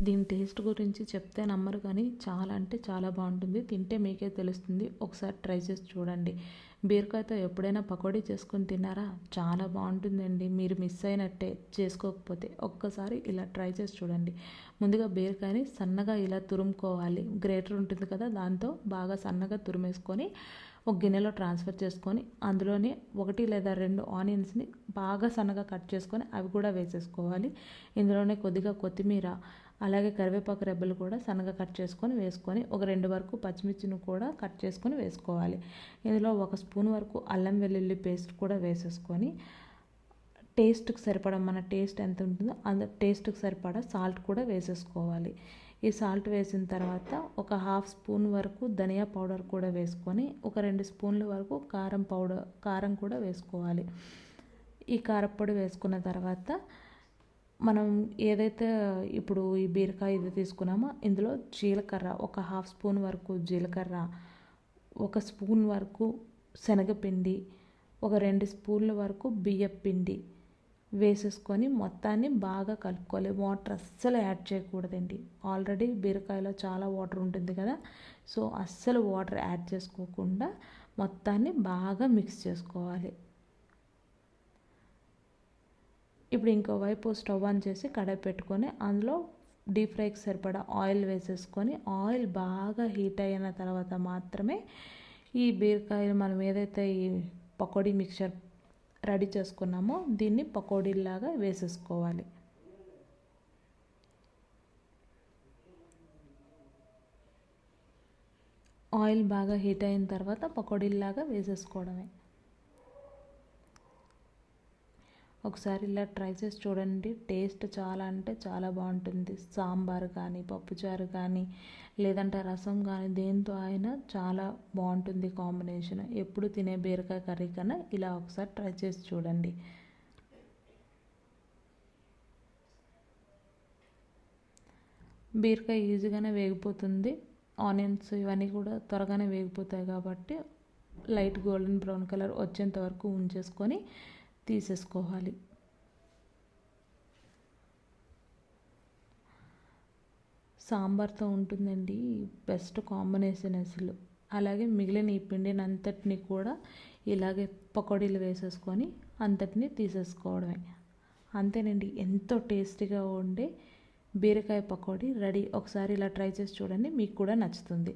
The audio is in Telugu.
దీని టేస్ట్ గురించి చెప్తే నమ్మరు కానీ చాలా అంటే చాలా బాగుంటుంది. తింటే మీకే తెలుస్తుంది. ఒకసారి ట్రై చేసి చూడండి. బీరకాయతో ఎప్పుడైనా పకోడీ చేసుకొని తిన్నారా? చాలా బాగుంటుందండి. మీరు మిస్ అయినట్టే చేసుకోకపోతే. ఒక్కసారి ఇలా ట్రై చేసి చూడండి. ముందుగా బీరకాయని సన్నగా ఇలా తురుముకోవాలి. గ్రేటర్ ఉంటుంది కదా, దాంతో బాగా సన్నగా తురిమేసుకొని ఒక గిన్నెలో ట్రాన్స్ఫర్ చేసుకొని అందులోనే 1 లేదా 2 ఆనియన్స్ని బాగా సన్నగా కట్ చేసుకొని అవి కూడా వేసేసుకోవాలి. ఇందులోనే కొద్దిగా కొత్తిమీర, అలాగే కరివేపాకు రెబ్బలు కూడా సన్నగా కట్ చేసుకొని వేసుకొని ఒక 2 వరకు పచ్చిమిర్చిని కూడా కట్ చేసుకొని వేసుకోవాలి. ఇందులో 1 స్పూన్ వరకు అల్లం వెల్లుల్లి పేస్ట్ కూడా వేసేసుకొని టేస్ట్కి సరిపడా, మన టేస్ట్ ఎంత ఉంటుందో అంత టేస్ట్కి సరిపడా సాల్ట్ కూడా వేసేసుకోవాలి. ఈ సాల్ట్ వేసిన తర్వాత ఒక 1/2 స్పూన్ వరకు ధనియా పౌడర్ కూడా వేసుకొని ఒక 2 స్పూన్ల వరకు కారం కూడా వేసుకోవాలి. ఈ కారప్పొడి వేసుకున్న తర్వాత మనం ఏదైతే ఇప్పుడు ఈ బీరకాయ ఇది తీసుకున్నామో ఇందులో జీలకర్ర, ఒక 1/2 స్పూన్ వరకు జీలకర్ర, 1 స్పూన్ వరకు శనగపిండి, ఒక 2 స్పూన్ల వరకు బియ్యపు పిండి వేసేసుకొని మొత్తాన్ని బాగా కలుపుకోవాలి. వాటర్ అస్సలు యాడ్ చేయకూడదండి. ఆల్రెడీ బీరకాయలో చాలా వాటర్ ఉంటుంది కదా, సో అస్సలు వాటర్ యాడ్ చేసుకోకుండా మొత్తాన్ని బాగా మిక్స్ చేసుకోవాలి. ఇప్పుడు ఇంకోవైపు స్టవ్ ఆన్ చేసి కడాయి పెట్టుకొని అందులో డీప్ ఫ్రైకి సరిపడా ఆయిల్ వేసేసుకొని ఆయిల్ బాగా హీట్ అయిన తర్వాత మాత్రమే ఈ బీరకాయలు మనం ఏదైతే ఈ పకోడీ మిక్చర్ రెడీ చేసుకున్నామో దీన్ని పకోడీలాగా వేసేసుకోవాలి. ఆయిల్ బాగా హీట్ అయిన తర్వాత పకోడీలాగా వేసేసుకోవడమే. ఒకసారి ఇలా ట్రై చేసి చూడండి. టేస్ట్ చాలా అంటే చాలా బాగుంటుంది. సాంబార్ కానీ, పప్పుచారు కానీ, లేదంటే రసం కానీ దేంతో అయినా చాలా బాగుంటుంది కాంబినేషన్. ఎప్పుడు తినే బీరకాయ కర్రీ కన్నా ఇలా ఒకసారి ట్రై చేసి చూడండి. బీరకాయ ఈజీగానే వేగిపోతుంది. ఆనియన్స్ ఇవన్నీ కూడా త్వరగానే వేగిపోతాయి కాబట్టి లైట్ గోల్డెన్ బ్రౌన్ కలర్ వచ్చేంత వరకు ఉంచేసుకొని తీసేసుకోవాలి. సాంబార్తో ఉంటుందండి బెస్ట్ కాంబినేషన్ అసలు. అలాగే మిగిలిన ఈ పిండిని అంతటిని కూడా ఇలాగే పకోడీలు వేసేసుకొని అంతటిని తీసేసుకోవడమే. అంతేనండి, ఎంతో టేస్టీగా ఉండే బీరకాయ పకోడీ రెడీ. ఒకసారి ఇలా ట్రై చేసి చూడండి, మీకు కూడా నచ్చుతుంది.